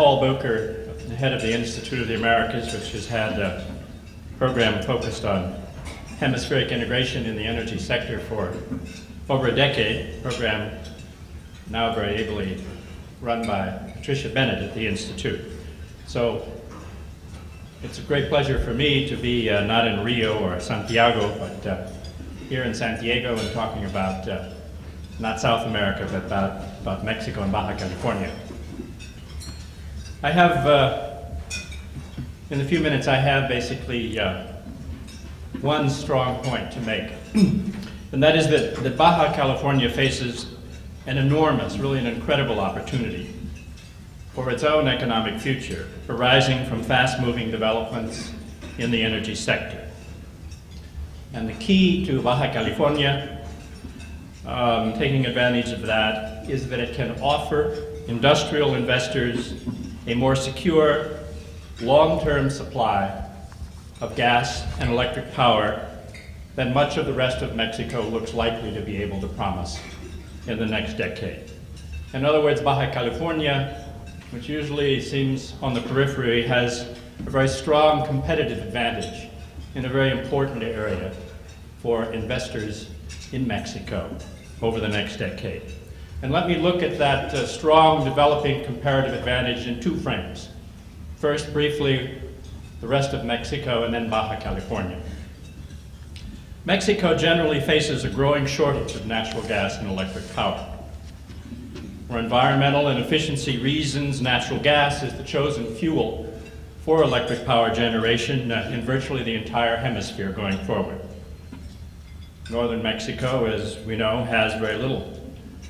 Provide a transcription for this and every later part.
Paul Boker, the head of the Institute of the Americas, which has had a program focused on hemispheric integration in the energy sector for over a decade, a program now very ably run by Patricia Bennett at the Institute. So it's a great pleasure for me to be not in Rio or Santiago, but here in Santiago and talking about not South America, but about Mexico and Baja California. I have, in the few minutes I have, basically one strong point to make, and that is that Baja California faces an enormous, really an incredible opportunity for its own economic future, arising from fast-moving developments in the energy sector. And the key to Baja California, taking advantage of that, is that it can offer industrial investors a more secure, long-term supply of gas and electric power than much of the rest of Mexico looks likely to be able to promise in the next decade. In other words, Baja California, which usually seems on the periphery, has a very strong competitive advantage in a very important area for investors in Mexico over the next decade. And let me look at that strong developing comparative advantage in two frames. First, briefly, the rest of Mexico, and then Baja California. Mexico generally faces a growing shortage of natural gas and electric power. For environmental and efficiency reasons, natural gas is the chosen fuel for electric power generation in virtually the entire hemisphere going forward. Northern Mexico, as we know, has very little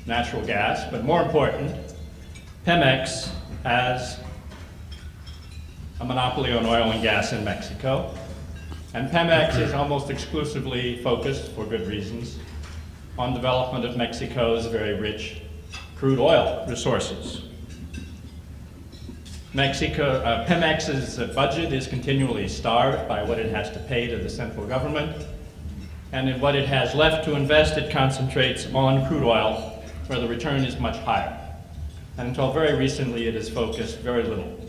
natural gas, but more important, Pemex has a monopoly on oil and gas in Mexico, and Pemex is almost exclusively focused, for good reasons, on development of Mexico's very rich crude oil resources. Pemex's budget is continually starved by what it has to pay to the central government, and in what it has left to invest, it concentrates on crude oil, where the return is much higher. And until very recently, it has focused very little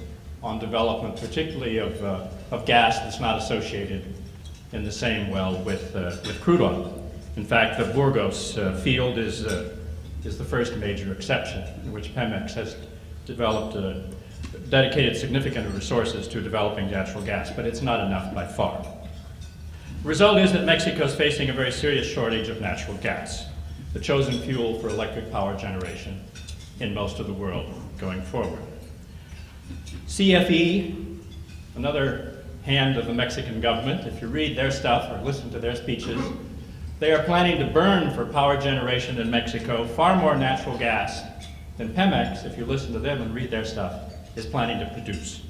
on development, particularly of gas that's not associated in the same well with crude oil. In fact, the Burgos field is the first major exception in which Pemex has dedicated significant resources to developing natural gas, but it's not enough by far. The result is that Mexico is facing a very serious shortage of natural gas, the chosen fuel for electric power generation in most of the world going forward. CFE, another hand of the Mexican government, if you read their stuff or listen to their speeches, they are planning to burn for power generation in Mexico far more natural gas than Pemex, if you listen to them and read their stuff, is planning to produce.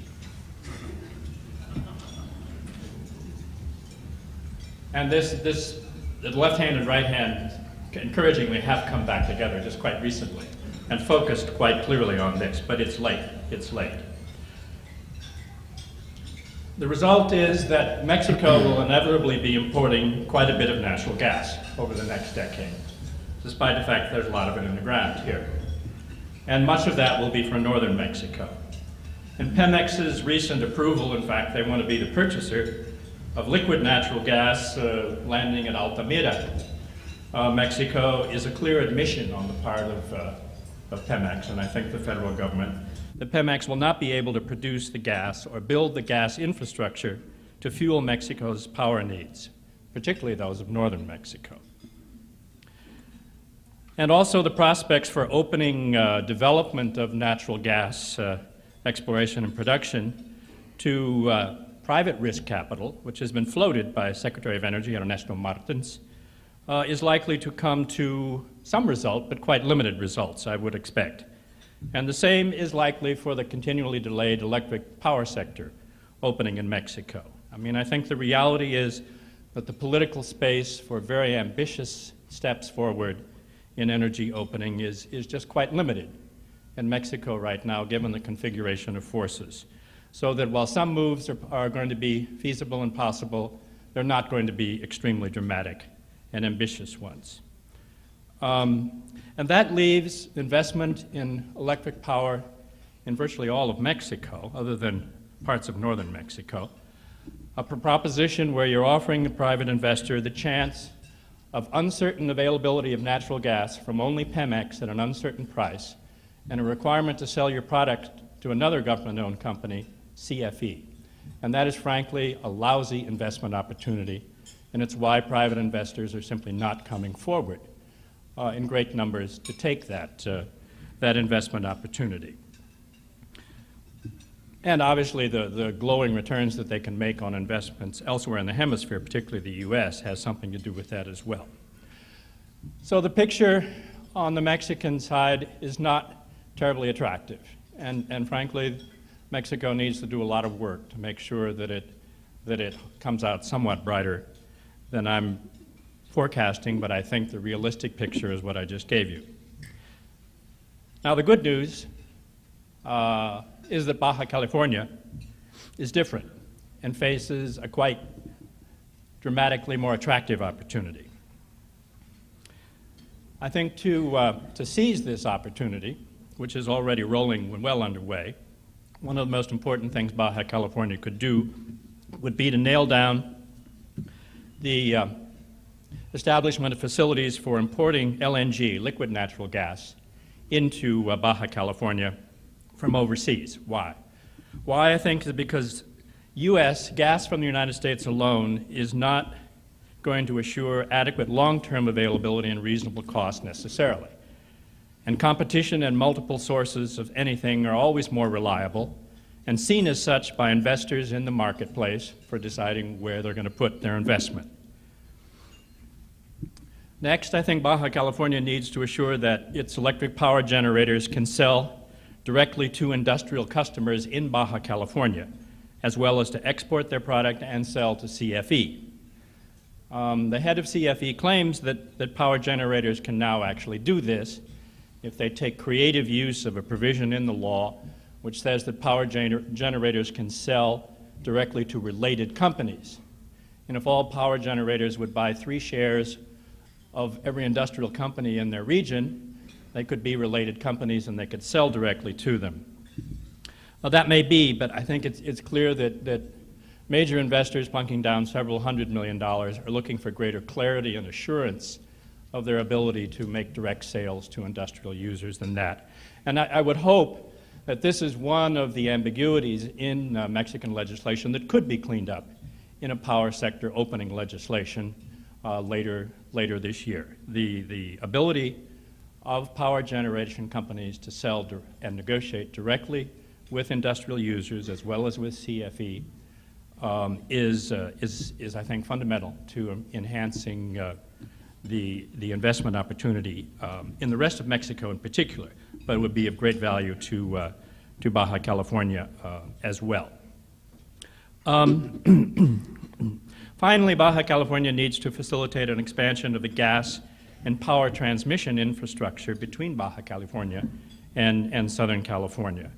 And the left hand and right hand, encouragingly, have come back together just quite recently and focused quite clearly on this, but it's late. The result is that Mexico will inevitably be importing quite a bit of natural gas over the next decade, despite the fact that there's a lot of it in the ground here. And much of that will be from northern Mexico. In Pemex's recent approval, in fact, they want to be the purchaser of liquid natural gas landing at Altamira. Mexico is a clear admission on the part of Pemex, and I think the federal government, that Pemex will not be able to produce the gas or build the gas infrastructure to fuel Mexico's power needs, particularly those of northern Mexico. And also the prospects for opening development of natural gas exploration and production to private risk capital, which has been floated by Secretary of Energy Ernesto Martins, is likely to come to some result, but quite limited results, I would expect. And the same is likely for the continually delayed electric power sector opening in Mexico. I mean, I think the reality is that the political space for very ambitious steps forward in energy opening is just quite limited in Mexico right now, given the configuration of forces. So that while some moves are going to be feasible and possible, they're not going to be extremely dramatic and ambitious ones. And that leaves investment in electric power in virtually all of Mexico, other than parts of northern Mexico, a proposition where you're offering the private investor the chance of uncertain availability of natural gas from only Pemex at an uncertain price, and a requirement to sell your product to another government-owned company, CFE. And that is, frankly, a lousy investment opportunity, and it's why private investors are simply not coming forward in great numbers to take that investment opportunity. And obviously, the glowing returns that they can make on investments elsewhere in the hemisphere, particularly the U.S., has something to do with that as well. So the picture on the Mexican side is not terribly attractive. And frankly, Mexico needs to do a lot of work to make sure that it comes out somewhat brighter than I'm forecasting, but I think the realistic picture is what I just gave you. Now, the good news is that Baja California is different and faces a quite dramatically more attractive opportunity. I think to seize this opportunity, which is already rolling and well underway, one of the most important things Baja California could do would be to nail down the establishment of facilities for importing LNG, liquid natural gas, into Baja California from overseas. Why? Why, I think, is because U.S. gas from the United States alone is not going to assure adequate long-term availability and reasonable cost necessarily. And competition and multiple sources of anything are always more reliable and seen as such by investors in the marketplace for deciding where they're going to put their investment. Next, I think Baja California needs to assure that its electric power generators can sell directly to industrial customers in Baja California, as well as to export their product and sell to CFE. The head of CFE claims that power generators can now actually do this if they take creative use of a provision in the law which says that power generators can sell directly to related companies. And if all power generators would buy 3 shares of every industrial company in their region, they could be related companies and they could sell directly to them. Well, that may be, but I think it's clear that major investors plunking down several $100 million are looking for greater clarity and assurance of their ability to make direct sales to industrial users than that. And I would hope that this is one of the ambiguities in Mexican legislation that could be cleaned up in a power sector opening legislation later this year. The ability of power generation companies to sell and negotiate directly with industrial users as well as with CFE is I think, fundamental to enhancing the investment opportunity in the rest of Mexico in particular, but it would be of great value to Baja California as well. Finally, Baja California needs to facilitate an expansion of the gas and power transmission infrastructure between Baja California and Southern California.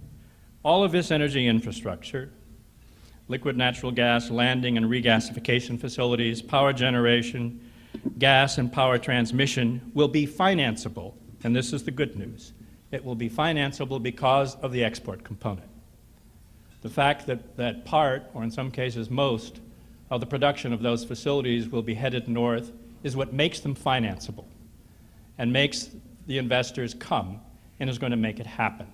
All of this energy infrastructure, liquid natural gas, landing and regasification facilities, power generation, gas and power transmission will be financeable, and this is the good news. It will be financeable because of the export component. The fact that part, or in some cases most, of the production of those facilities will be headed north is what makes them financeable and makes the investors come and is going to make it happen.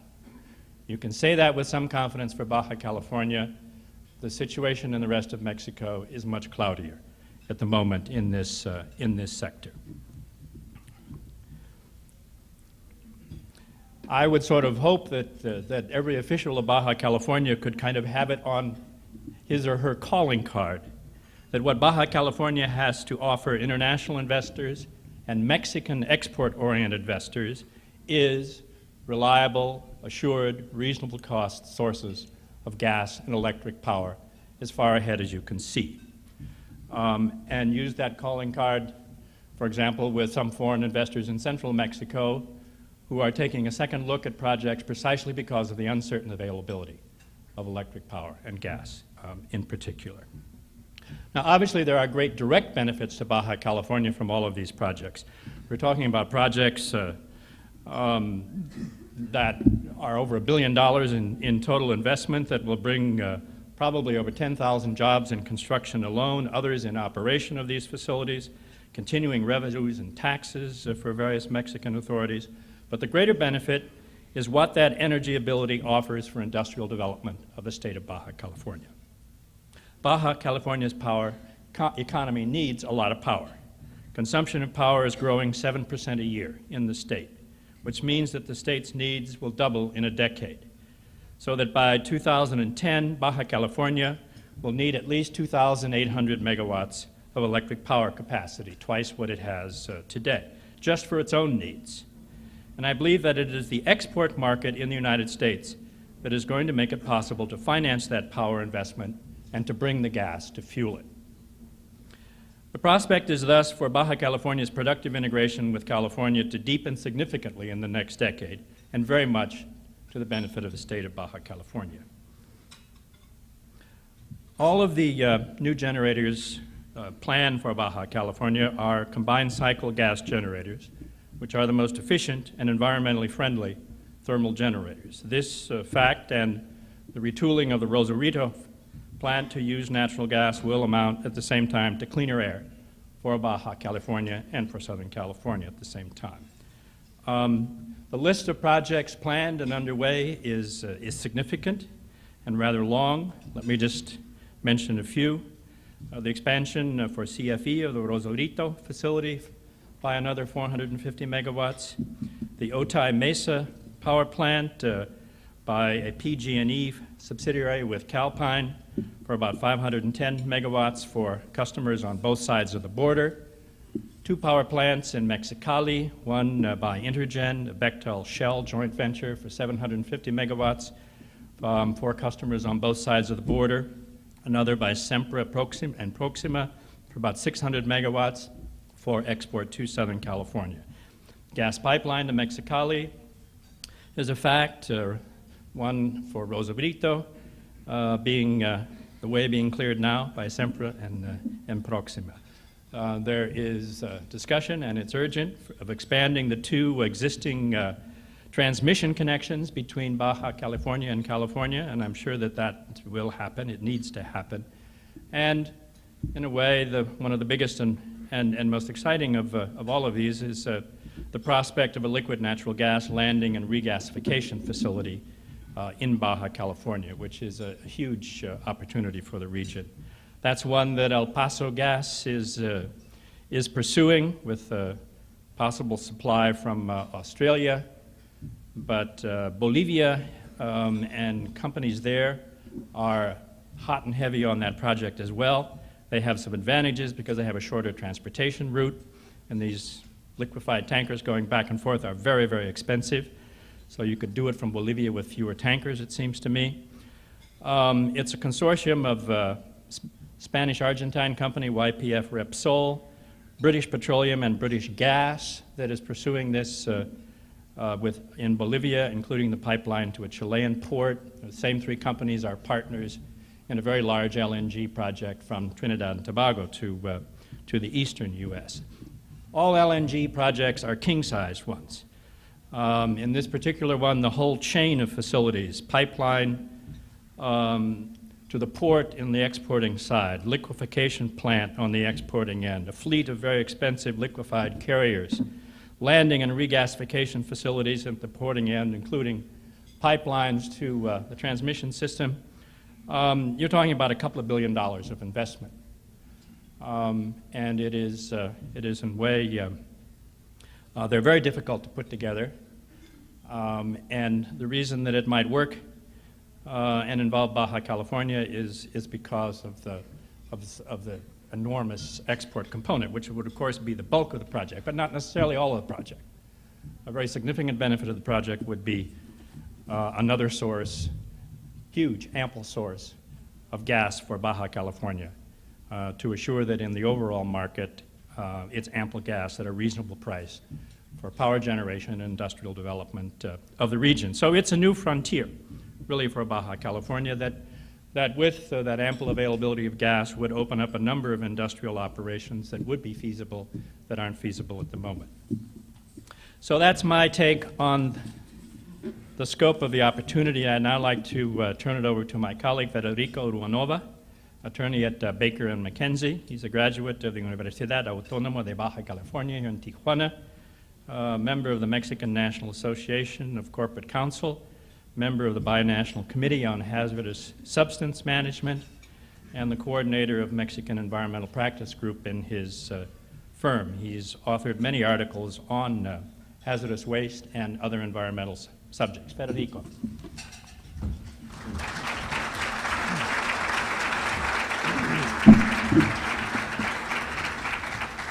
You can say that with some confidence for Baja California. The situation in the rest of Mexico is much cloudier at the moment in this sector. I would sort of hope that every official of Baja California could kind of have it on his or her calling card, that what Baja California has to offer international investors and Mexican export-oriented investors is reliable, assured, reasonable cost sources of gas and electric power as far ahead as you can see. And use that calling card, for example, with some foreign investors in central Mexico who are taking a second look at projects precisely because of the uncertain availability of electric power and gas in particular. Now, obviously, there are great direct benefits to Baja California from all of these projects. We're talking about projects that are over $1 billion in total investment that will bring probably over 10,000 jobs in construction alone, others in operation of these facilities, continuing revenues and taxes for various Mexican authorities. But the greater benefit is what that energy ability offers for industrial development of the state of Baja California. Baja California's power economy needs a lot of power. Consumption of power is growing 7% a year in the state, which means that the state's needs will double in a decade, so that by 2010, Baja California will need at least 2,800 megawatts of electric power capacity, twice what it has today, just for its own needs. And I believe that it is the export market in the United States that is going to make it possible to finance that power investment and to bring the gas to fuel it. The prospect is thus for Baja California's productive integration with California to deepen significantly in the next decade, and very much to the benefit of the state of Baja California. All of the new generators planned for Baja California are combined cycle gas generators, which are the most efficient and environmentally friendly thermal generators. This fact and the retooling of the Rosarito plant to use natural gas will amount at the same time to cleaner air for Baja California and for Southern California at the same time. The list of projects planned and underway is significant and rather long. Let me just mention a few. The expansion for CFE of the Rosarito facility by another 450 megawatts. The Otay Mesa power plant by a PG&E subsidiary with Calpine for about 510 megawatts for customers on both sides of the border. 2 power plants in Mexicali, one by Intergen, a Bechtel Shell joint venture for 750 megawatts for customers on both sides of the border. Another by Sempra and Proxima for about 600 megawatts for export to Southern California. Gas pipeline to Mexicali is a fact, one for Rosarito being the way being cleared now by Sempra and Proxima. There is discussion, and it's urgent, of expanding the 2 existing transmission connections between Baja California and California, and I'm sure that that will happen. It needs to happen. And in a way, one of the biggest and most exciting of all of these is the prospect of a liquid natural gas landing and regasification facility in Baja California, which is a huge opportunity for the region. That's one that El Paso Gas is pursuing with possible supply from Australia, but Bolivia and companies there are hot and heavy on that project as well. They have some advantages because they have a shorter transportation route, and these liquefied tankers going back and forth are very, very expensive. So you could do it from Bolivia with fewer tankers, it seems to me. It's a consortium of Spanish-Argentine company YPF Repsol, British Petroleum and British Gas that is pursuing this in Bolivia, including the pipeline to a Chilean port. The same 3 companies are partners in a very large LNG project from Trinidad and Tobago to the eastern U.S. All LNG projects are king-sized ones. In this particular one, the whole chain of facilities, pipeline to the port in the exporting side, liquefaction plant on the exporting end, a fleet of very expensive liquefied carriers, landing and regasification facilities at the porting end, including pipelines to the transmission system. You're talking about a couple of $1 billion of investment. And it is in a way, they're very difficult to put together. And the reason that it might work and involve Baja California is because of the enormous export component, which would of course be the bulk of the project, but not necessarily all of the project. A very significant benefit of the project would be another source, huge, ample source of gas for Baja California to assure that in the overall market it's ample gas at a reasonable price for power generation and industrial development of the region. So it's a new frontier, really, for Baja California that with that ample availability of gas would open up a number of industrial operations that would be feasible that aren't feasible at the moment. So that's my take on the scope of the opportunity, I'd now like to turn it over to my colleague Federico Ruanova, attorney at Baker and McKenzie. He's a graduate of the Universidad Autónoma de Baja California here in Tijuana, member of the Mexican National Association of Corporate Counsel, member of the Binational Committee on Hazardous Substance Management, and the coordinator of Mexican Environmental Practice Group in his firm. He's authored many articles on hazardous waste and other environmental subjects. Federico.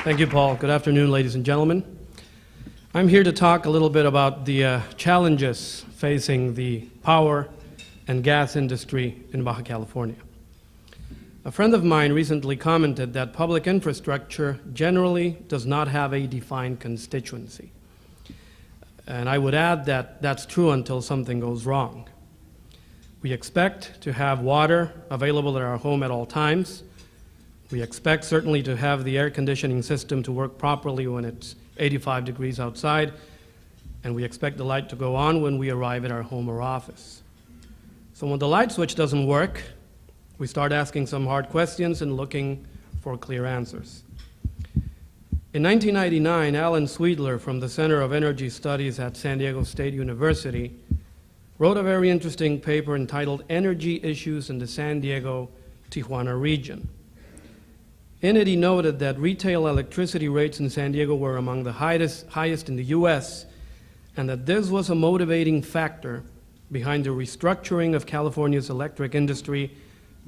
Thank you, Paul. Good afternoon, ladies and gentlemen. I'm here to talk a little bit about the challenges facing the power and gas industry in Baja California. A friend of mine recently commented that public infrastructure generally does not have a defined constituency. And I would add that that's true until something goes wrong. We expect to have water available at our home at all times. We expect certainly to have the air conditioning system to work properly when it's 85 degrees outside, and we expect the light to go on when we arrive at our home or office. So when the light switch doesn't work, we start asking some hard questions and looking for clear answers. In 1999, Alan Sweedler from the Center of Energy Studies at San Diego State University wrote a very interesting paper entitled Energy Issues in the San Diego-Tijuana Region. In it, he noted that retail electricity rates in San Diego were among the highest in the U.S., and that this was a motivating factor behind the restructuring of California's electric industry,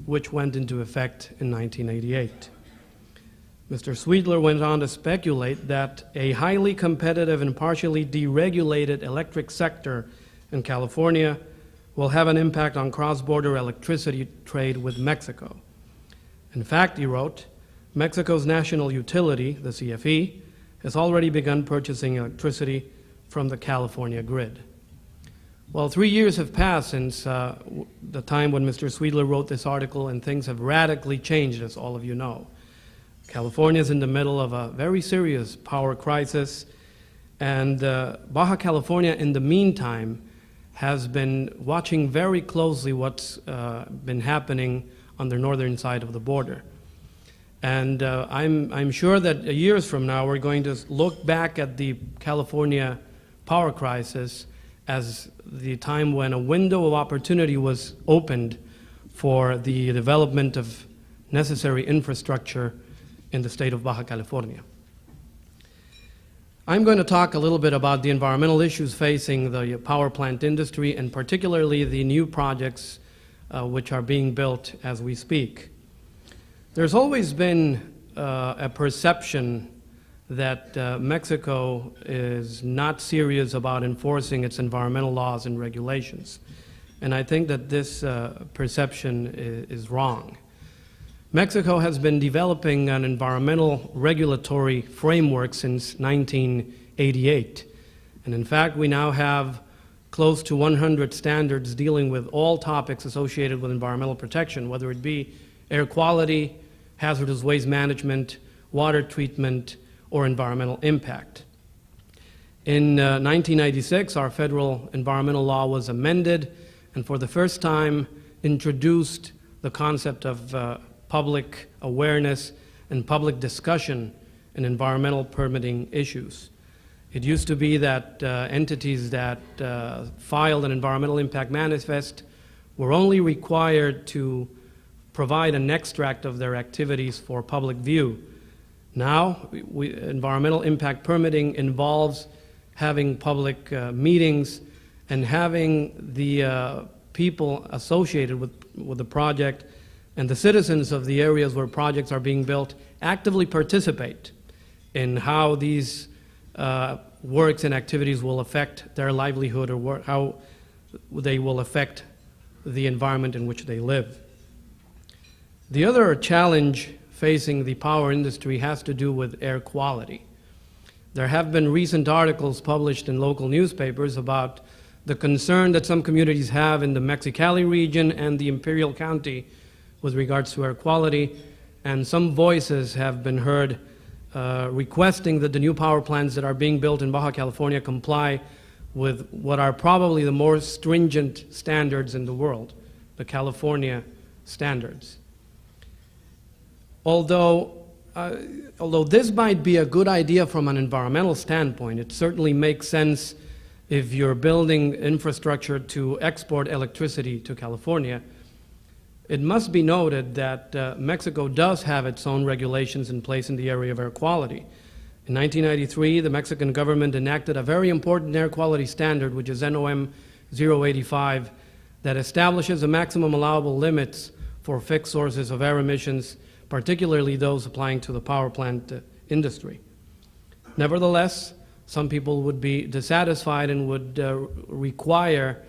which went into effect in 1988. Mr. Sweedler went on to speculate that a highly competitive and partially deregulated electric sector in California will have an impact on cross-border electricity trade with Mexico. In fact, he wrote, Mexico's national utility, the CFE, has already begun purchasing electricity from the California grid. Well, 3 years have passed since the time when Mr. Sweedler wrote this article, and things have radically changed, as all of you know. California is in the middle of a very serious power crisis, and Baja California, in the meantime, has been watching very closely what's been happening on the northern side of the border. And I'm sure that years from now we're going to look back at the California power crisis as the time when a window of opportunity was opened for the development of necessary infrastructure in the state of Baja California. I'm going to talk a little bit about the environmental issues facing the power plant industry, and particularly the new projects which are being built as we speak. There's always been a perception that Mexico is not serious about enforcing its environmental laws and regulations. And I think that this perception is wrong. Mexico has been developing an environmental regulatory framework since 1988. And in fact, we now have close to 100 standards dealing with all topics associated with environmental protection, whether it be air quality, hazardous waste management, water treatment, or environmental impact. In 1996, our federal environmental law was amended and for the first time introduced the concept of public awareness and public discussion in environmental permitting issues. It used to be that entities that filed an environmental impact manifest were only required to provide an extract of their activities for public view. Now, environmental impact permitting involves having public meetings and having the people associated with the project and the citizens of the areas where projects are being built actively participate in how these works and activities will affect their livelihood or how they will affect the environment in which they live. The other challenge facing the power industry has to do with air quality. There have been recent articles published in local newspapers about the concern that some communities have in the Mexicali region and the Imperial County with regards to air quality, and some voices have been heard requesting that the new power plants that are being built in Baja California comply with what are probably the more stringent standards in the world, the California standards. Although this might be a good idea from an environmental standpoint, it certainly makes sense if you're building infrastructure to export electricity to California. It must be noted that Mexico does have its own regulations in place in the area of air quality. In 1993, the Mexican government enacted a very important air quality standard, which is NOM 085, that establishes the maximum allowable limits for fixed sources of air emissions, particularly those applying to the power plant industry. Nevertheless, some people would be dissatisfied and would require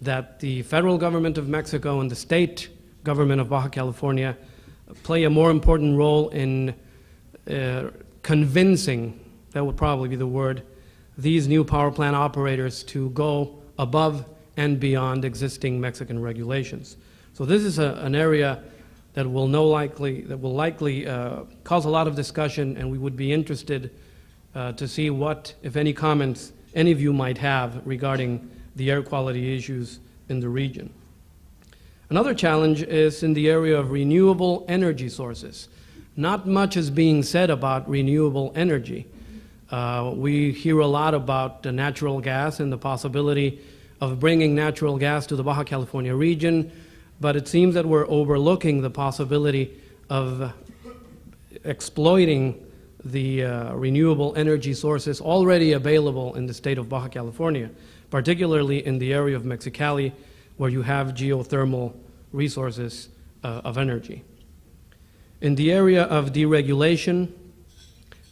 that the federal government of Mexico and the state government of Baja California play a more important role in convincing, that would probably be the word, these new power plant operators to go above and beyond existing Mexican regulations. So this is an area that will likely cause a lot of discussion, and we would be interested to see what, if any, comments any of you might have regarding the air quality issues in the region. Another challenge is in the area of renewable energy sources. Not much is being said about renewable energy. We hear a lot about natural gas and the possibility of bringing natural gas to the Baja California region, but it seems that we're overlooking the possibility of exploiting the renewable energy sources already available in the state of Baja California, particularly in the area of Mexicali, where you have geothermal resources of energy. In the area of deregulation,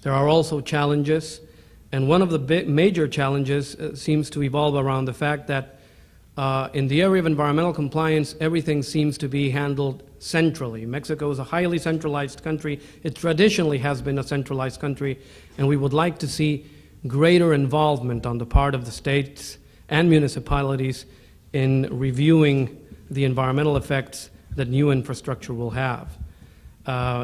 there are also challenges, and one of the major challenges seems to evolve around the fact that in the area of environmental compliance, everything seems to be handled centrally. Mexico is a highly centralized country. It traditionally has been a centralized country, and we would like to see greater involvement on the part of the states and municipalities in reviewing the environmental effects that new infrastructure will have.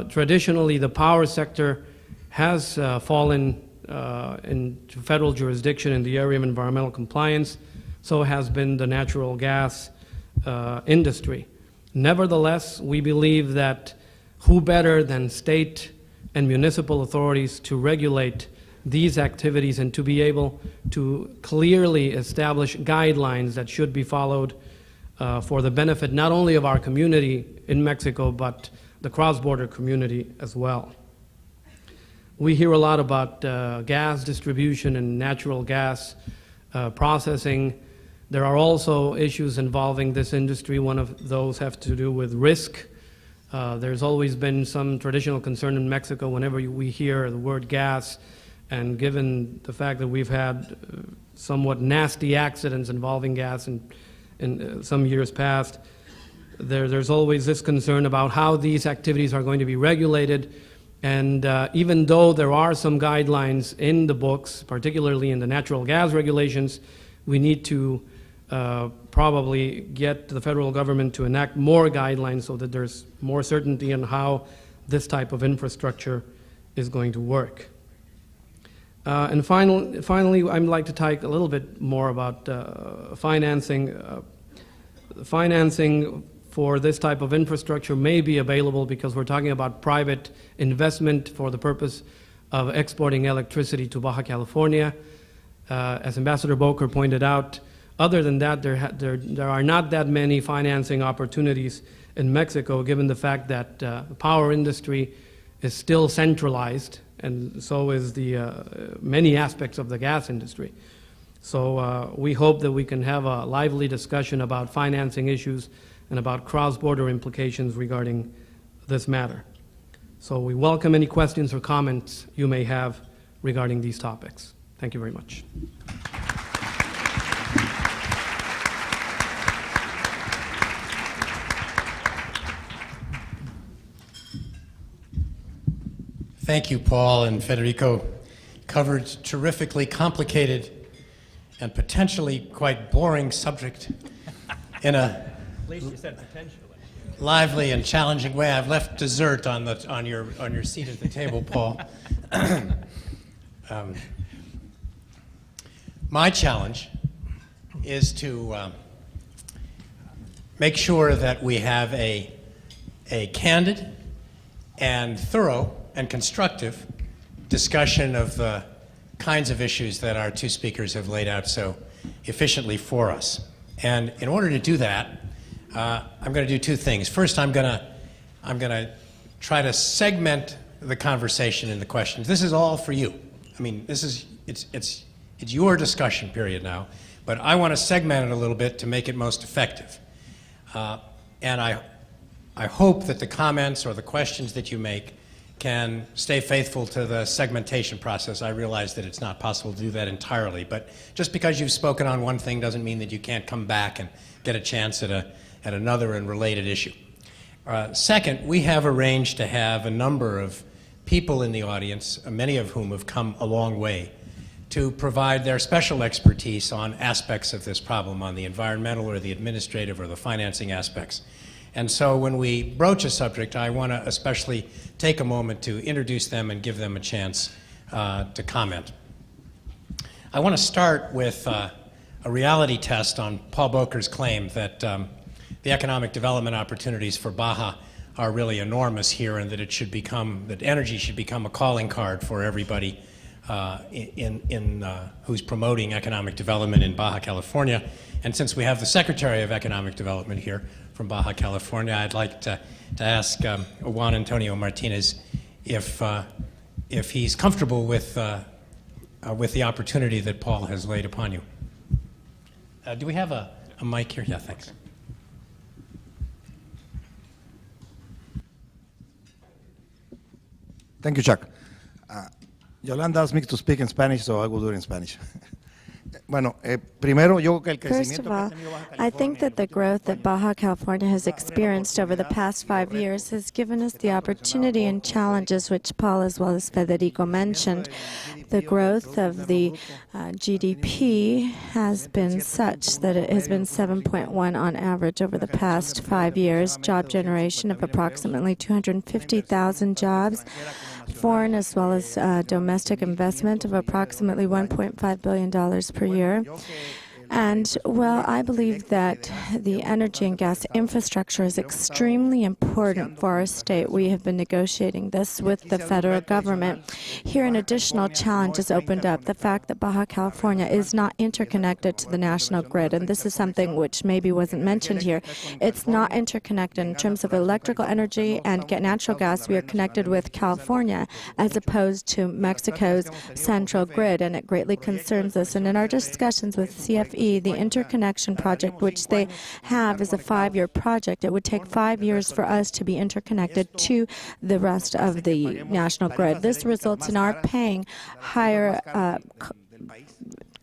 Traditionally, the power sector has fallen into federal jurisdiction in the area of environmental compliance. So has been the natural gas industry. Nevertheless, we believe that who better than state and municipal authorities to regulate these activities and to be able to clearly establish guidelines that should be followed for the benefit not only of our community in Mexico, but the cross-border community as well. We hear a lot about gas distribution and natural gas processing. There are also issues involving this industry. One of those have to do with risk. There's always been some traditional concern in Mexico whenever we hear the word gas, and given the fact that we've had somewhat nasty accidents involving gas in some years past, there's always this concern about how these activities are going to be regulated. And even though there are some guidelines in the books, particularly in the natural gas regulations, we need to probably get the federal government to enact more guidelines so that there's more certainty on how this type of infrastructure is going to work. And finally, I'd like to talk a little bit more about financing. Financing for this type of infrastructure may be available because we're talking about private investment for the purpose of exporting electricity to Baja California. As Ambassador Boker pointed out, other than that, there are not that many financing opportunities in Mexico, given the fact that the power industry is still centralized, and so is the many aspects of the gas industry. So we hope that we can have a lively discussion about financing issues and about cross-border implications regarding this matter. So we welcome any questions or comments you may have regarding these topics. Thank you very much. Thank you, Paul and Federico. Covered terrifically complicated and potentially quite boring subject in a At least you said potentially. lively and challenging way. I've left dessert on your seat at the table, Paul. My challenge is to make sure that we have a candid and thorough and constructive discussion of the kinds of issues that our two speakers have laid out so efficiently for us. And in order to do that, I'm going to do two things. First, I'm going to try to segment the conversation in the questions. This is all for you. I mean, it's your discussion period now, but I want to segment it a little bit to make it most effective. And I hope that the comments or the questions that you make can stay faithful to the segmentation process. I realize that it's not possible to do that entirely, but just because you've spoken on one thing doesn't mean that you can't come back and get a chance at another and related issue. Second, we have arranged to have a number of people in the audience, many of whom have come a long way, to provide their special expertise on aspects of this problem, on the environmental or the administrative or the financing aspects. And so when we broach a subject, I want to especially take a moment to introduce them and give them a chance to comment. I want to start with a reality test on Paul Boker's claim that the economic development opportunities for Baja are really enormous here, and that that energy should become a calling card for everybody who's promoting economic development in Baja California. And since we have the Secretary of Economic Development here from Baja California, I'd like to ask Juan Antonio Martinez if he's comfortable with the opportunity that Paul has laid upon you. Do we have a mic here? Yeah, thanks. Thank you, Chuck. Yolanda asked me to speak in Spanish, so I will do it in Spanish. Bueno, primero, yo creo que el First of crecimiento all, que ha tenido Baja I think that the growth that Baja California has experienced over the past 5 years has given us the opportunity and challenges which Paul as well as Federico mentioned. The growth of the GDP has been such that it has been 7.1 on average over the past 5 years, job generation of approximately 250,000 jobs, foreign as well as domestic investment of approximately $1.5 billion per year. And, well, I believe that the energy and gas infrastructure is extremely important for our state. We have been negotiating this with the federal government. Here, an additional challenge has opened up, the fact that Baja California is not interconnected to the national grid, and this is something which maybe wasn't mentioned here. It's not interconnected in terms of electrical energy and natural gas. We are connected with California as opposed to Mexico's central grid, and it greatly concerns us. And in our discussions with CFE, the interconnection project, which they have, is a 5-year project. It would take 5 years for us to be interconnected to the rest of the national grid. This results in our paying higher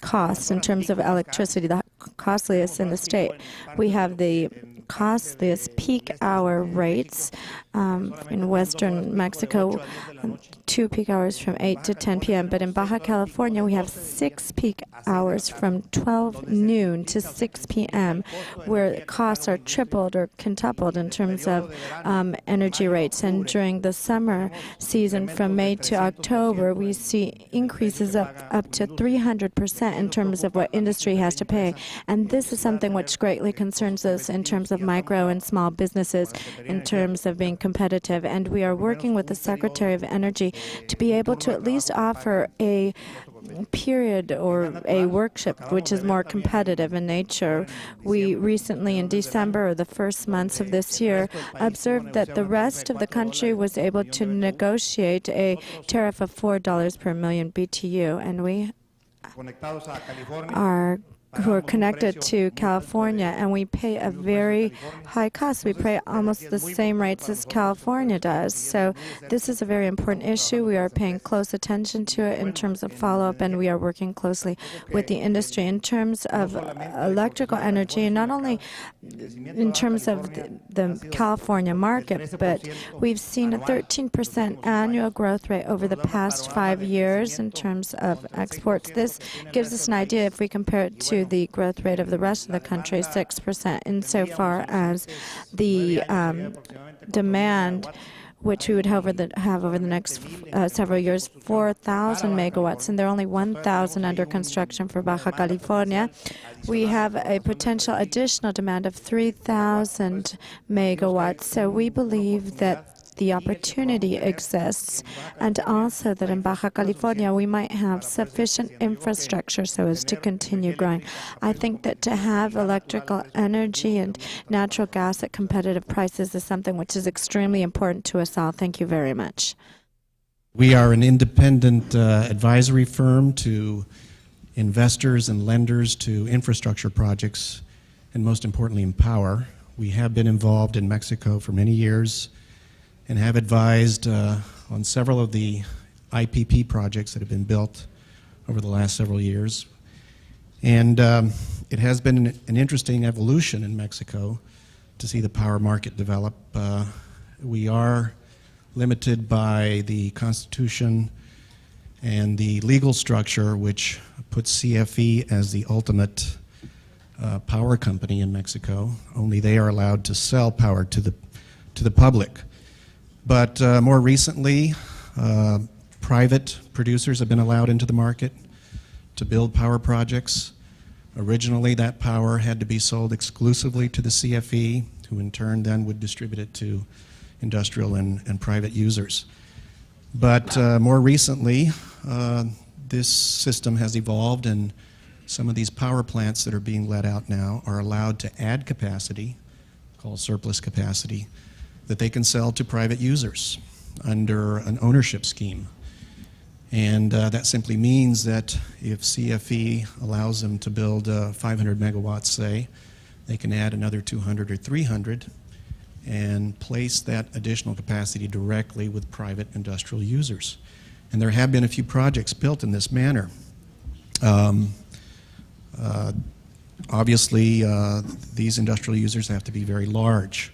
costs in terms of electricity, the costliest in the state. We have the costliest peak hour rates in western Mexico, 2 peak hours from 8 to 10 p.m. But in Baja California, we have 6 peak hours from 12 noon to 6 p.m., where costs are tripled or quintupled in terms of energy rates. And during the summer season from May to October, we see increases up to 300% in terms of what industry has to pay. And this is something which greatly concerns us in terms of micro and small businesses, in terms of being competitive. And we are working with the Secretary of Energy to be able to at least offer a period or a workshop which is more competitive in nature. We recently, in December, or the first months of this year, observed that the rest of the country was able to negotiate a tariff of $4 per million BTU, and we are who are connected to California, and we pay a very high cost. We pay almost the same rates as California does. So this is a very important issue. We are paying close attention to it in terms of follow-up, and we are working closely with the industry in terms of electrical energy, and not only in terms of the California market, but we've seen a 13% annual growth rate over the past 5 years in terms of exports. This gives us an idea if we compare it to the growth rate of the rest of the country, 6%, insofar as the demand which we would have over the next several years, 4,000 megawatts, and there are only 1,000 under construction for Baja California. We have a potential additional demand of 3,000 megawatts. So we believe that the opportunity exists, and also that in Baja California we might have sufficient infrastructure so as to continue growing. I think that to have electrical energy and natural gas at competitive prices is something which is extremely important to us all. Thank you very much. We are an independent advisory firm to investors and lenders to infrastructure projects, and most importantly in power. We have been involved in Mexico for many years and have advised on several of the IPP projects that have been built over the last several years. And it has been an interesting evolution in Mexico to see the power market develop. We are limited by the Constitution and the legal structure which puts CFE as the ultimate power company in Mexico. Only they are allowed to sell power to the public. But more recently, private producers have been allowed into the market to build power projects. Originally, that power had to be sold exclusively to the CFE, who in turn then would distribute it to industrial and private users. But more recently, this system has evolved, and some of these power plants that are being let out now are allowed to add capacity, called surplus capacity, that they can sell to private users under an ownership scheme. And that simply means that if CFE allows them to build 500 megawatts, say, they can add another 200 or 300 and place that additional capacity directly with private industrial users. And there have been a few projects built in this manner. Obviously, these industrial users have to be very large.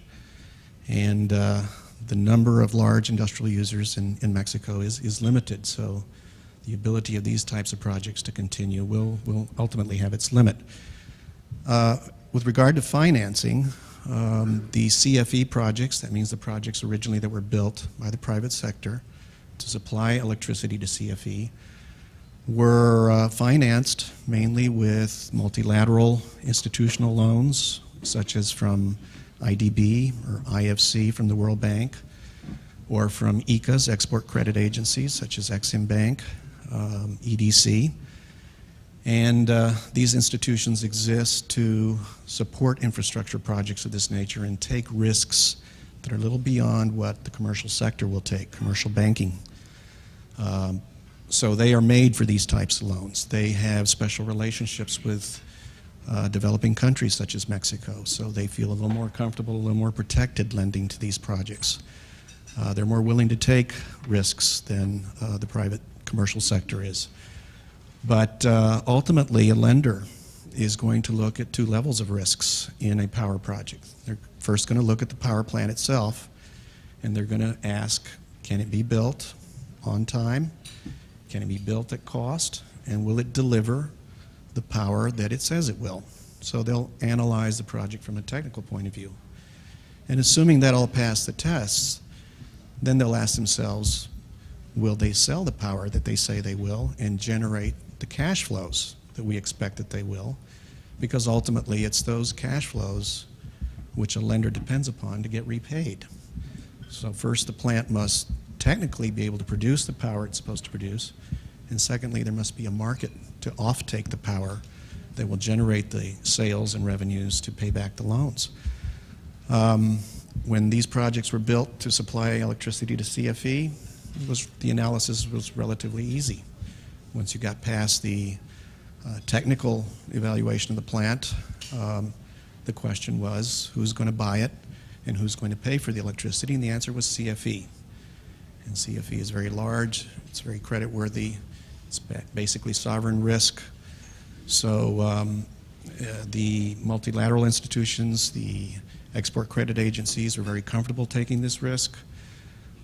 And the number of large industrial users in Mexico is limited, so the ability of these types of projects to continue will ultimately have its limit. With regard to financing, the CFE projects, that means the projects originally that were built by the private sector to supply electricity to CFE, were financed mainly with multilateral institutional loans, such as from IDB or IFC from the World Bank, or from ECAs, export credit agencies such as Exim Bank, EDC. And these institutions exist to support infrastructure projects of this nature and take risks that are a little beyond what the commercial sector will take, commercial banking. So they are made for these types of loans. They have special relationships with developing countries such as Mexico, so they feel a little more comfortable, a little more protected lending to these projects. They're more willing to take risks than the private commercial sector is. But ultimately, a lender is going to look at two levels of risks in a power project. They're first going to look at the power plant itself, and they're going to ask, can it be built on time? Can it be built at cost? And will it deliver the power that it says it will? So they'll analyze the project from a technical point of view. And assuming that all pass the tests, then they'll ask themselves, will they sell the power that they say they will and generate the cash flows that we expect that they will? Because ultimately it's those cash flows which a lender depends upon to get repaid. So first, the plant must technically be able to produce the power it's supposed to produce, and secondly, there must be a market to offtake the power that will generate the sales and revenues to pay back the loans. When these projects were built to supply electricity to CFE, the analysis was relatively easy. Once you got past the technical evaluation of the plant, the question was who's going to buy it and who's going to pay for the electricity, and the answer was CFE. And CFE is very large, it's very creditworthy, it's basically sovereign risk. So the multilateral institutions, the export credit agencies are very comfortable taking this risk.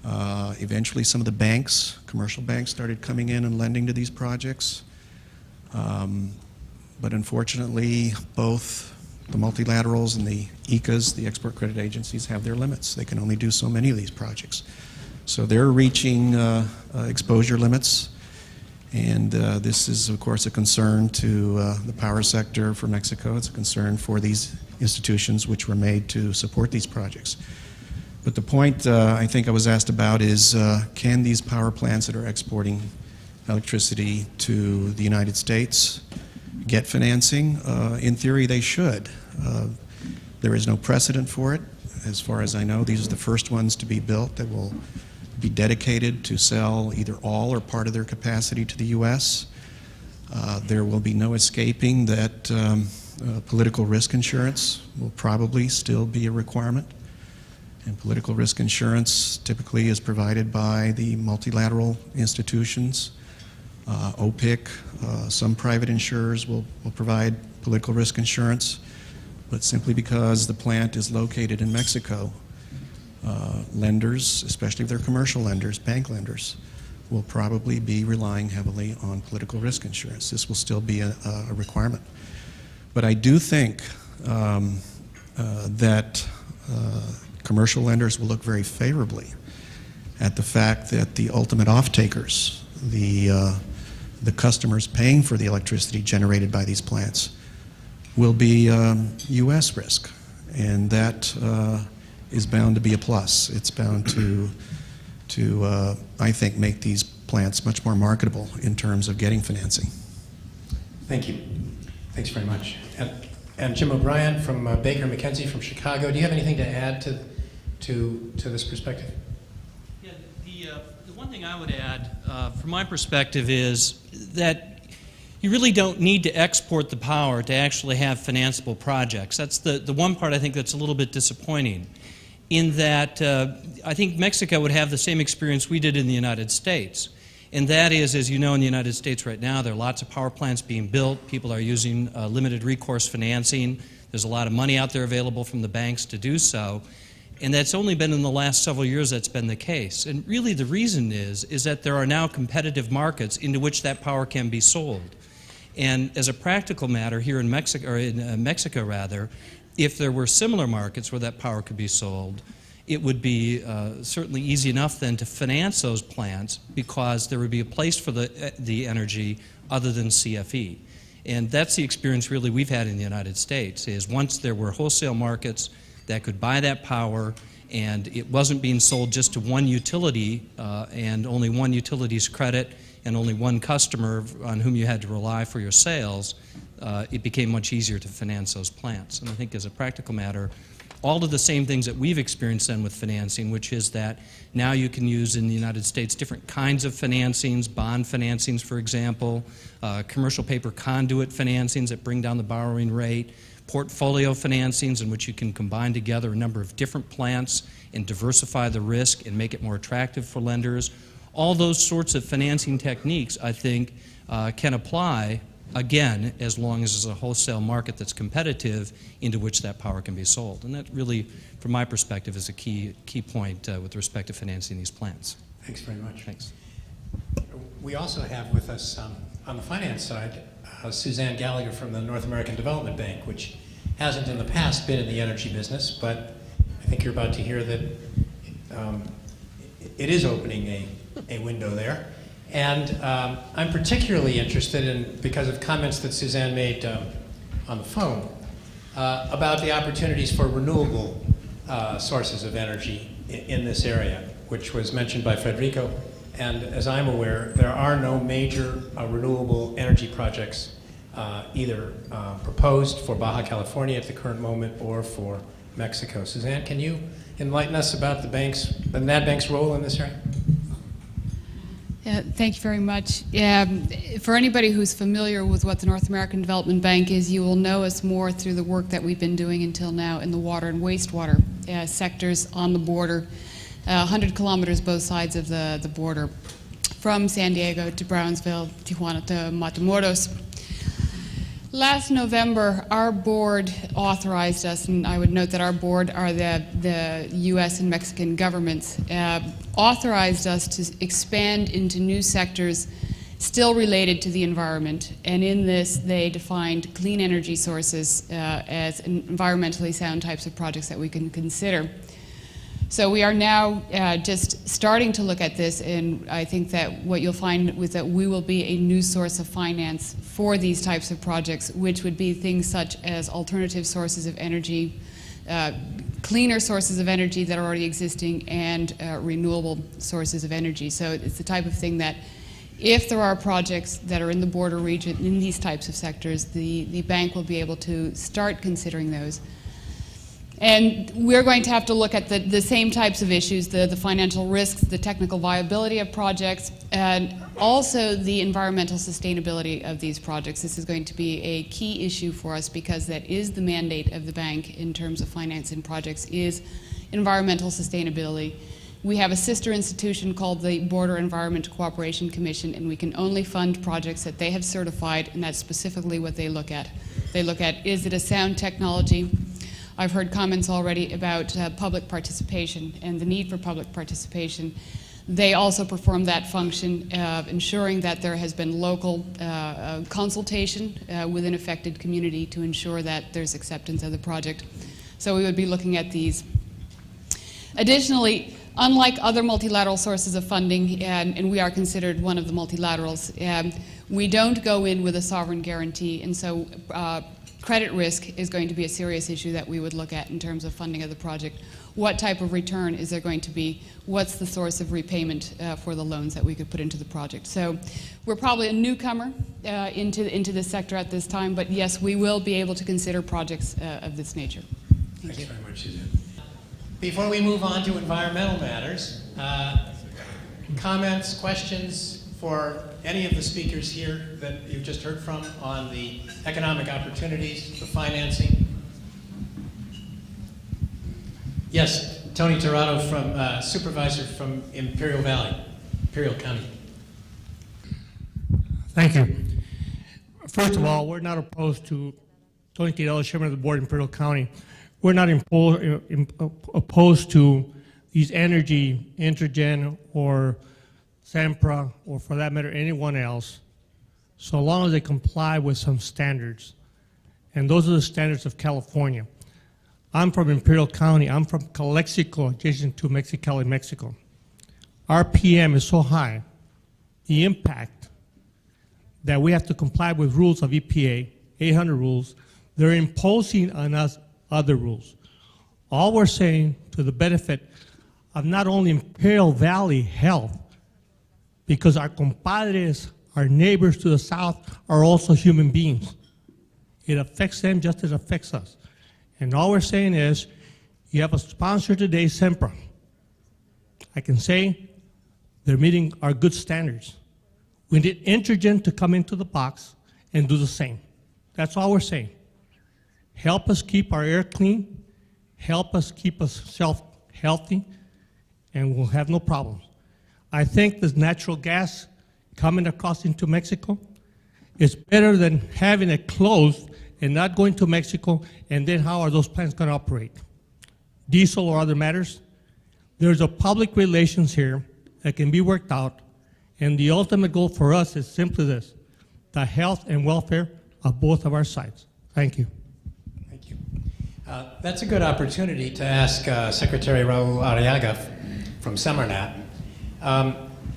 Eventually some of the banks, commercial banks, started coming in and lending to these projects. But unfortunately, both the multilaterals and the ECAs, the export credit agencies, have their limits. They can only do so many of these projects. So they're reaching exposure limits, and this is, of course, a concern to the power sector for Mexico. It's a concern for these institutions which were made to support these projects. But the point I think I was asked about is, can these power plants that are exporting electricity to the United States get financing? In theory, they should. There is no precedent for it. As far as I know, these are the first ones to be built that will be dedicated to sell either all or part of their capacity to the U.S. There will be no escaping that political risk insurance will probably still be a requirement. And political risk insurance typically is provided by the multilateral institutions. OPIC, some private insurers will provide political risk insurance, but simply because the plant is located in Mexico, lenders, especially if they're commercial lenders, bank lenders, will probably be relying heavily on political risk insurance. This will still be a requirement. But I do think that commercial lenders will look very favorably at the fact that the ultimate off-takers, the customers paying for the electricity generated by these plants, will be U.S. risk, and that is bound to be a plus. It's bound to I think, make these plants much more marketable in terms of getting financing. Thank you. Thanks very much. And Jim O'Brien from Baker McKenzie from Chicago, do you have anything to add to this perspective? Yeah, the one thing I would add from my perspective is that you really don't need to export the power to actually have financeable projects. That's the one part I think that's a little bit disappointing, in that I think Mexico would have the same experience we did in the United States. And that is, as you know, in the United States right now, there are lots of power plants being built. People are using limited recourse financing. There's a lot of money out there available from the banks to do so. And that's only been in the last several years that's been the case. And really the reason is that there are now competitive markets into which that power can be sold. And as a practical matter, here in Mexico, or in Mexico rather, if there were similar markets where that power could be sold, it would be certainly easy enough then to finance those plants, because there would be a place for the energy other than CFE. And that's the experience really we've had in the United States, is once there were wholesale markets that could buy that power, and it wasn't being sold just to one utility and only one utility's credit and only one customer on whom you had to rely for your sales, it became much easier to finance those plants. And I think as a practical matter, all of the same things that we've experienced then with financing, which is that now you can use in the United States different kinds of financings, bond financings, for example, commercial paper conduit financings that bring down the borrowing rate, portfolio financings in which you can combine together a number of different plants and diversify the risk and make it more attractive for lenders. All those sorts of financing techniques, I think, can apply, again, as long as there's a wholesale market that's competitive into which that power can be sold. And that really, from my perspective, is a key point with respect to financing these plants. Thanks very much. Thanks. We also have with us on the finance side Suzanne Gallagher from the North American Development Bank, which hasn't in the past been in the energy business, but I think you're about to hear that it is opening a window there. And I'm particularly interested in, because of comments that Suzanne made on the phone, about the opportunities for renewable sources of energy in this area, which was mentioned by Federico. And as I'm aware, there are no major renewable energy projects either proposed for Baja California at the current moment or for Mexico. Suzanne, can you enlighten us about the NAD Bank's role in this area? Thank you very much. For anybody who's familiar with what the North American Development Bank is, you will know us more through the work that we've been doing until now in the water and wastewater sectors on the border, 100 kilometers both sides of the border, from San Diego to Brownsville, Tijuana to Matamoros. Last November, our board authorized us, and I would note that our board are the U.S. and Mexican governments, authorized us to expand into new sectors still related to the environment. And in this, they defined clean energy sources as environmentally sound types of projects that we can consider. So we are now just starting to look at this, and I think that what you'll find is that we will be a new source of finance for these types of projects, which would be things such as alternative sources of energy, cleaner sources of energy that are already existing, and renewable sources of energy. So it's the type of thing that if there are projects that are in the border region in these types of sectors, the bank will be able to start considering those. And we're going to have to look at the same types of issues, the financial risks, the technical viability of projects, and also the environmental sustainability of these projects. This is going to be a key issue for us because that is the mandate of the bank in terms of financing projects, is environmental sustainability. We have a sister institution called the Border Environment Cooperation Commission, and we can only fund projects that they have certified, and that's specifically what they look at. They look at, is it a sound technology? I've heard comments already about public participation and the need for public participation. They also perform that function of ensuring that there has been local consultation within affected community to ensure that there's acceptance of the project. So we would be looking at these. Additionally, unlike other multilateral sources of funding, and we are considered one of the multilaterals, we don't go in with a sovereign guarantee, and so credit risk is going to be a serious issue that we would look at in terms of funding of the project. What type of return is there going to be? What's the source of repayment for the loans that we could put into the project? So we're probably a newcomer into this sector at this time, but yes, we will be able to consider projects of this nature. Thank you very much, Suzanne. Before we move on to environmental matters, comments, questions for any of the speakers here that you've just heard from on the economic opportunities, the financing? Yes, Tony Tirado, from supervisor from Imperial County. Thank you. First of all, we're not opposed to Tony Tirado, chairman of the board in Imperial County. We're not opposed to these energy, Introgen, or Sempra, or for that matter, anyone else, so long as they comply with some standards. And those are the standards of California. I'm from Imperial County. I'm from Calexico, adjacent to Mexicali, Mexico. Our PM is so high, the impact that we have to comply with rules of EPA, 800 rules, they're imposing on us other rules. All we're saying to the benefit of not only Imperial Valley Health, because our compadres, our neighbors to the south, are also human beings. It affects them just as it affects us. And all we're saying is, you have a sponsor today, Sempra. I can say they're meeting our good standards. We need Introgen to come into the box and do the same. That's all we're saying. Help us keep our air clean, help us keep ourselves healthy, and we'll have no problems. I think this natural gas coming across into Mexico is better than having it closed and not going to Mexico, and then how are those plants going to operate? Diesel or other matters? There's a public relations here that can be worked out, and the ultimate goal for us is simply this: the health and welfare of both of our sides. Thank you. Thank you. That's a good opportunity to ask Secretary Raul Arriaga from Semarnat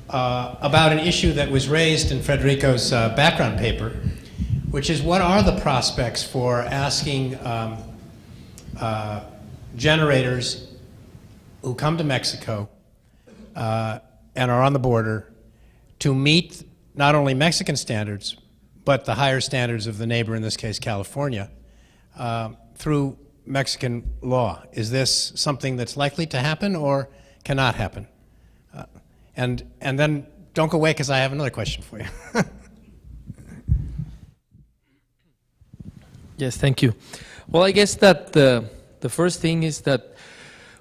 about an issue that was raised in Federico's background paper, which is, what are the prospects for asking generators who come to Mexico and are on the border to meet not only Mexican standards, but the higher standards of the neighbor, in this case California, through Mexican law? Is this something that's likely to happen or cannot happen? And then don't go away, because I have another question for you. Yes, thank you. Well, I guess that the first thing is that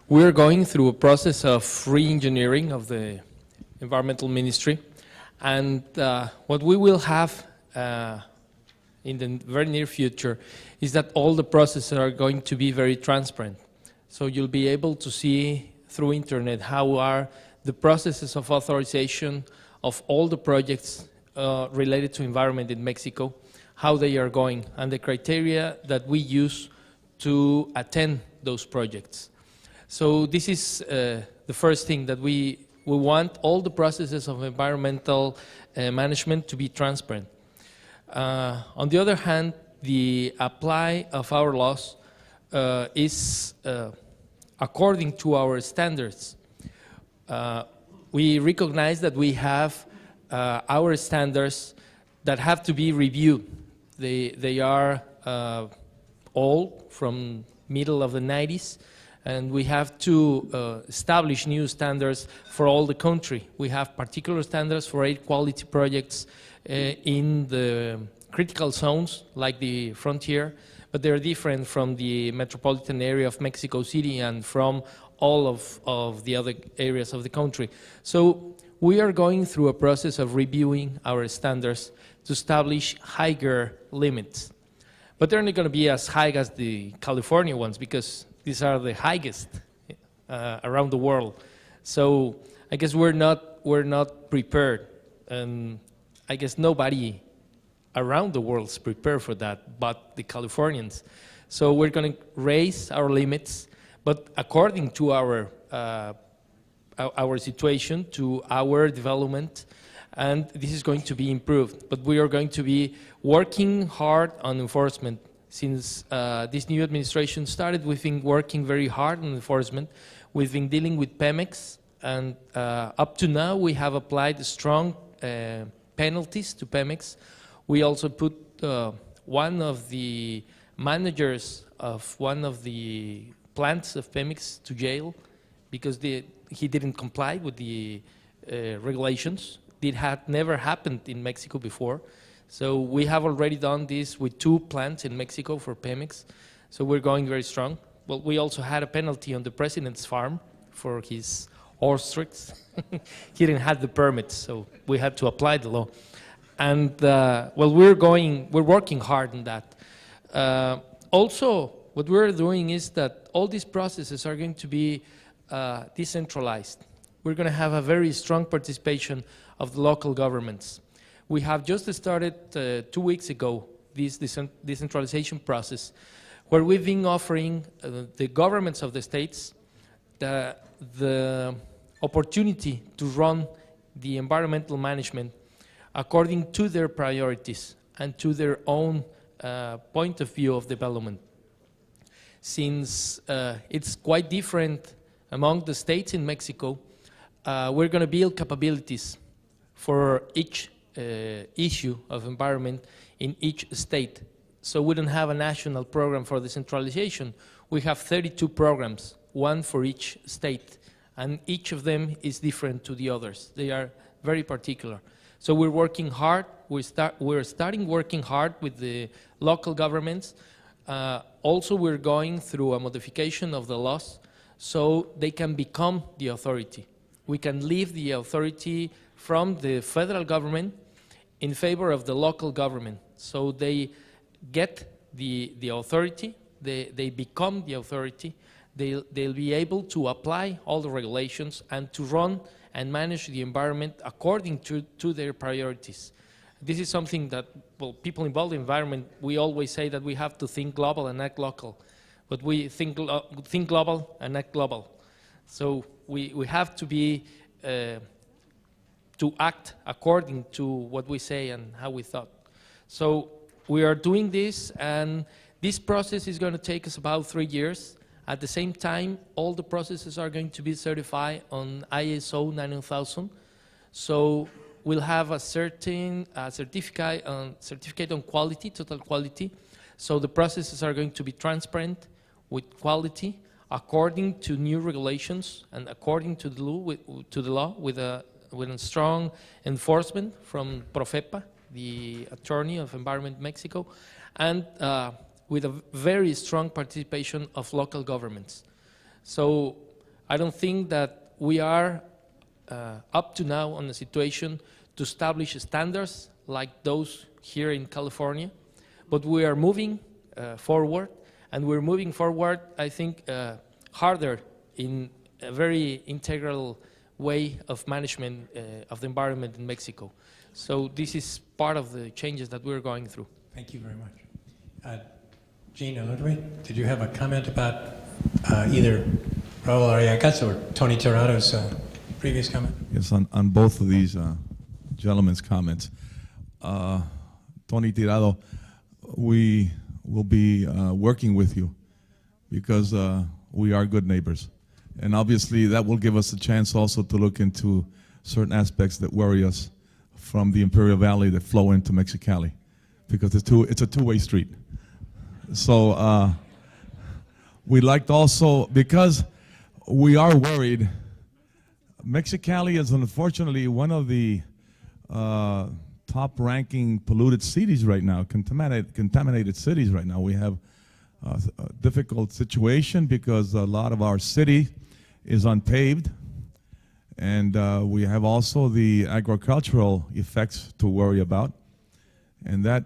we're going through a process of re-engineering of the Environmental Ministry, and what we will have in the very near future is that all the processes are going to be very transparent. So you'll be able to see through internet how are the processes of authorization of all the projects related to environment in Mexico, how they are going, and the criteria that we use to attend those projects. So this is the first thing, that we want all the processes of environmental management to be transparent. On the other hand, the apply of our laws is according to our standards. We recognize that we have our standards that have to be reviewed. They are old, from middle of the 90s, and we have to establish new standards for all the country. We have particular standards for air quality projects in the critical zones, like the frontier, but they're different from the metropolitan area of Mexico City and from all of the other areas of the country. So we are going through a process of reviewing our standards to establish higher limits. But they're not going to be as high as the California ones, because these are the highest around the world. So I guess we're not prepared, and I guess nobody around the world is prepared for that, but the Californians. So we're going to raise our limits, but according to our situation, to our development, and this is going to be improved. But we are going to be working hard on enforcement. Since this new administration started, we've been working very hard on enforcement. We've been dealing with Pemex, and up to now we have applied strong penalties to Pemex. We also put one of the managers of one of the plants of Pemex to jail because he didn't comply with the regulations. It had never happened in Mexico before. So we have already done this with 2 plants in Mexico for Pemex. So we're going very strong. Well, we also had a penalty on the president's farm for his ostrich. He didn't have the permits, so we had to apply the law. And well, we're working hard on that. Also, what we're doing is that all these processes are going to be decentralized. We're going to have a very strong participation of the local governments. We have just started 2 weeks ago this decentralization process, where we've been offering the governments of the states the opportunity to run the environmental management according to their priorities and to their own point of view of development. Since it's quite different among the states in Mexico, we're going to build capabilities for each issue of environment in each state. So we don't have a national program for decentralization. We have 32 programs, one for each state, and each of them is different to the others. They are very particular. So we're working hard. We're starting working hard with the local governments. Also, we're going through a modification of the laws so they can become the authority. We can leave the authority from the federal government in favor of the local government. So they get the authority, they become the authority, they'll be able to apply all the regulations and to run and manage the environment according to their priorities. This is something that, well, people involved in the environment, we always say that we have to think global and act local. But we think global and act global. So we have to be to act according to what we say and how we thought. So we are doing this, and this process is going to take us about 3 years. At the same time, all the processes are going to be certified on ISO 9000. So we'll have a certain certificate on quality, total quality. So the processes are going to be transparent with quality according to new regulations and according to the law, with a strong enforcement from Profepa, the Attorney of Environment Mexico, and with a very strong participation of local governments. So I don't think that we are up to now on a situation to establish standards like those here in California, but we are moving forward, and we're moving forward, I think, harder in a very integral way of management of the environment in Mexico. So this is part of the changes that we're going through. Thank you very much. Gina Ludwig, did you have a comment about either Raul Ariagas or Tony Tirado's previous comment? Yes, on both of these gentlemen's comments. Tony Tirado, we will be working with you because we are good neighbors. And obviously that will give us a chance also to look into certain aspects that worry us from the Imperial Valley that flow into Mexicali, because it's a two-way street. So we'd like to also, because we are worried, Mexicali is unfortunately one of the top-ranking polluted cities right now, contaminated cities right now. We have a difficult situation because a lot of our city is unpaved, and we have also the agricultural effects to worry about, and that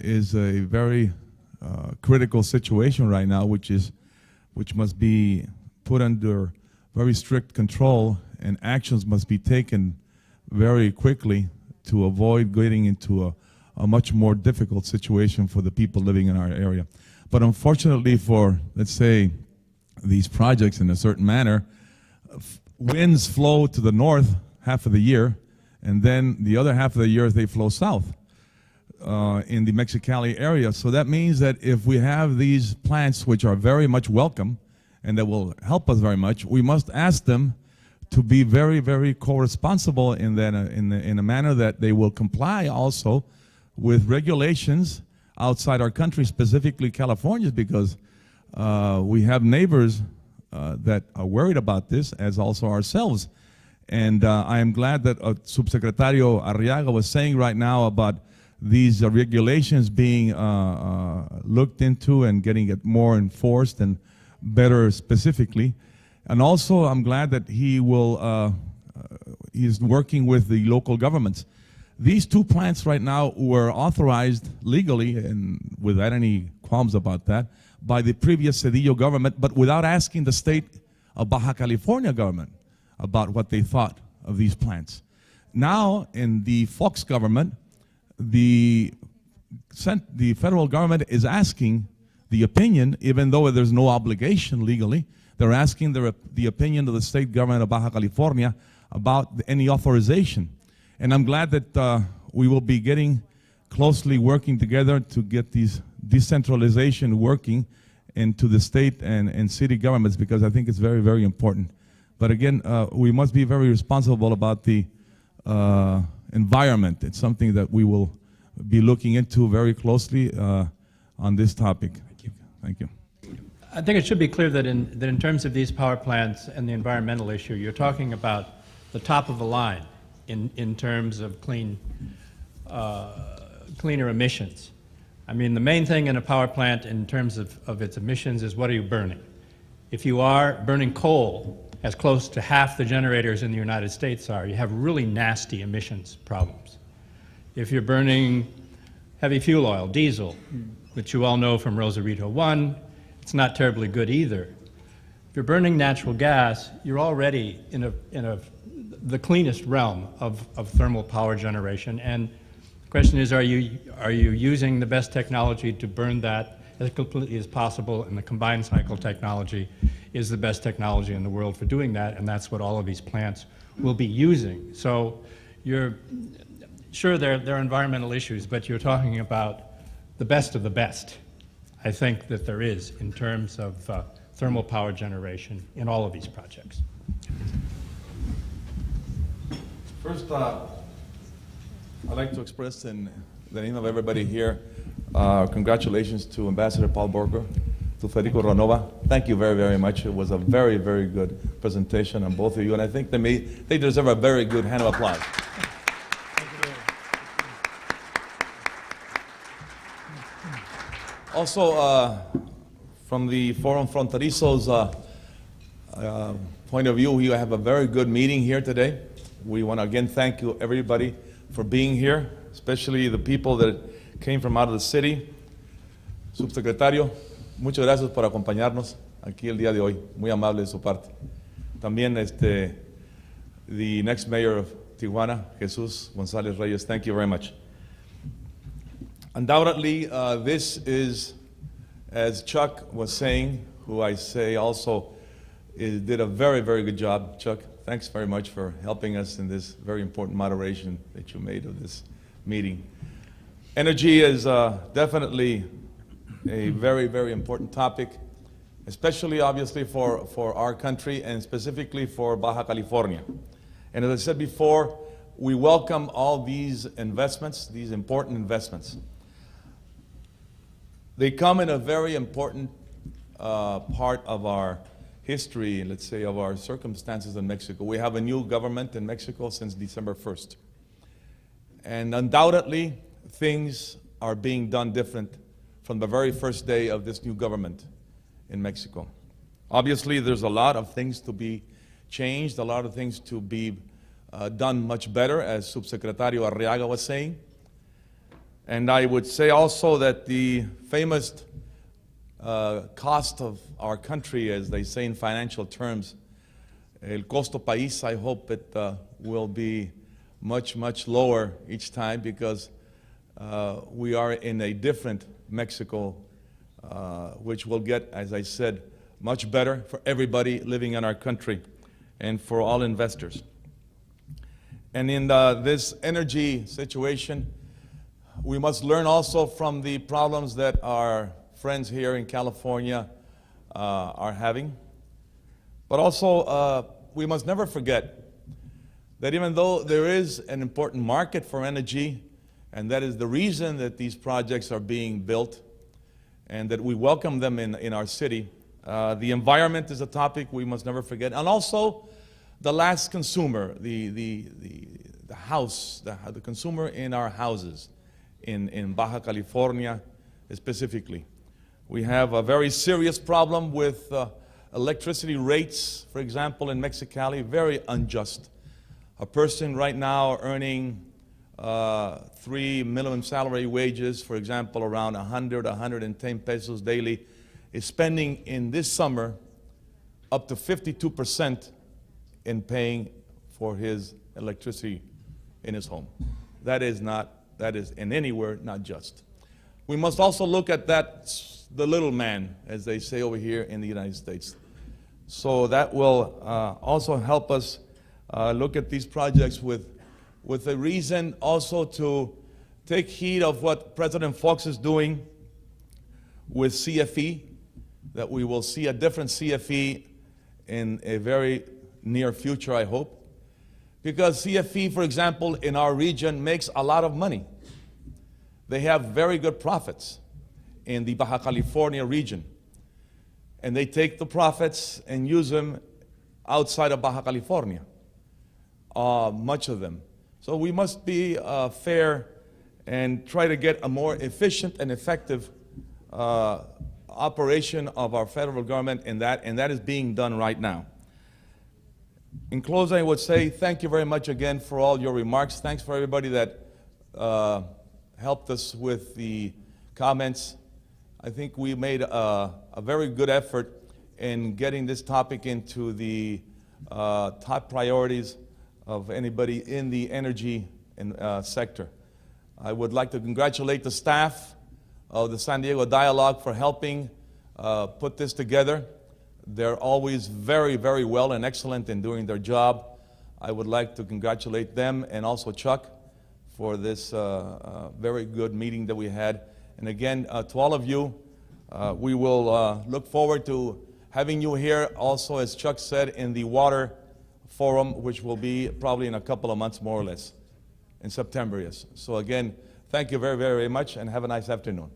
is a very critical situation right now, which must be put under very strict control, and actions must be taken very quickly to avoid getting into a much more difficult situation for the people living in our area. But unfortunately for, let's say, these projects in a certain manner, winds flow to the north half of the year, and then the other half of the year they flow south in the Mexicali area. So that means that if we have these plants, which are very much welcome and that will help us very much, we must ask them to be very, very co-responsible in a manner that they will comply also with regulations outside our country, specifically California, because we have neighbors that are worried about this, as also ourselves. And I am glad that Subsecretario Arriaga was saying right now about these regulations being looked into and getting it more enforced and better specifically. And also, I'm glad that he is working with the local governments. These two plants right now were authorized legally, and without any qualms about that, by the previous Cedillo government, but without asking the state of Baja California government about what they thought of these plants. Now, in the Fox government, the federal government is asking the opinion, even though there's no obligation legally. They're asking the opinion of the state government of Baja California about any authorization. And I'm glad that we will be getting closely working together to get these decentralization working into the state and city governments, because I think it's very, very important. But again, we must be very responsible about the environment. It's something that we will be looking into very closely on this topic. Thank you. Thank you. I think it should be clear that in terms of these power plants and the environmental issue, you're talking about the top of the line in terms of cleaner emissions. I mean, the main thing in a power plant in terms of its emissions is what are you burning? If you are burning coal, as close to half the generators in the United States are, you have really nasty emissions problems. If you're burning heavy fuel oil, diesel, which you all know from Rosarito 1, it's not terribly good either. If you're burning natural gas, you're already in the cleanest realm of thermal power generation. And the question is, are you using the best technology to burn that as completely as possible? And the combined cycle technology is the best technology in the world for doing that, and that's what all of these plants will be using. So you're sure there are environmental issues, but you're talking about the best of the best, I think, that there is in terms of thermal power generation in all of these projects. First, I'd like to express in the name of everybody here, congratulations to Ambassador Paul Borger, to Federico Ranova. Thank you very, very much. It was a very, very good presentation on both of you, and I think they deserve a very good hand of applause. Also, from the Forum Fronterizo's point of view, we have a very good meeting here today. We want to again thank you, everybody, for being here, especially the people that came from out of the city. Subsecretario, muchas gracias por acompañarnos aquí el día de hoy. Muy amable de su parte. También the next mayor of Tijuana, Jesus González Reyes, thank you very much. Undoubtedly, this is, as Chuck was saying, who I say also did a very, very good job. Chuck, thanks very much for helping us in this very important moderation that you made of this meeting. Energy is definitely a very, very important topic, especially obviously for our country and specifically for Baja California. And as I said before, we welcome all these investments, these important investments. They come in a very important part of our history, let's say, of our circumstances in Mexico. We have a new government in Mexico since December 1st. And undoubtedly, things are being done different from the very first day of this new government in Mexico. Obviously, there's a lot of things to be changed, a lot of things to be done much better, as Subsecretario Arriaga was saying. And I would say also that the famous cost of our country, as they say in financial terms, el costo país, I hope it will be much, much lower each time, because we are in a different Mexico, which will get, as I said, much better for everybody living in our country and for all investors. And in this energy situation, we must learn also from the problems that our friends here in California are having. But also, we must never forget that even though there is an important market for energy, and that is the reason that these projects are being built, and that we welcome them in our city, the environment is a topic we must never forget. And also, the last consumer, the house, the consumer in our houses in Baja California specifically. We have a very serious problem with electricity rates, for example, in Mexicali, very unjust. A person right now earning 3 minimum salary wages, for example, around 100, 110 pesos daily, is spending in this summer up to 52% in paying for his electricity in his home. That is in anywhere not just. We must also look at the little man, as they say over here in the United States. So that will also help us look at these projects with a reason also to take heed of what President Fox is doing with CFE, that we will see a different CFE in a very near future, I hope. Because CFE, for example, in our region makes a lot of money. They have very good profits in the Baja California region. And they take the profits and use them outside of Baja California, much of them. So we must be fair and try to get a more efficient and effective operation of our federal government in that, and that is being done right now. In closing, I would say thank you very much again for all your remarks. Thanks for everybody that helped us with the comments. I think we made a very good effort in getting this topic into the top priorities of anybody in the energy sector. I would like to congratulate the staff of the San Diego Dialogue for helping put this together. They're always very, very well and excellent in doing their job. I would like to congratulate them and also Chuck for this very good meeting that we had. And again, to all of you, we will look forward to having you here also, as Chuck said, in the water forum, which will be probably in a couple of months, more or less, in September, yes. So again, thank you very, very much, and have a nice afternoon.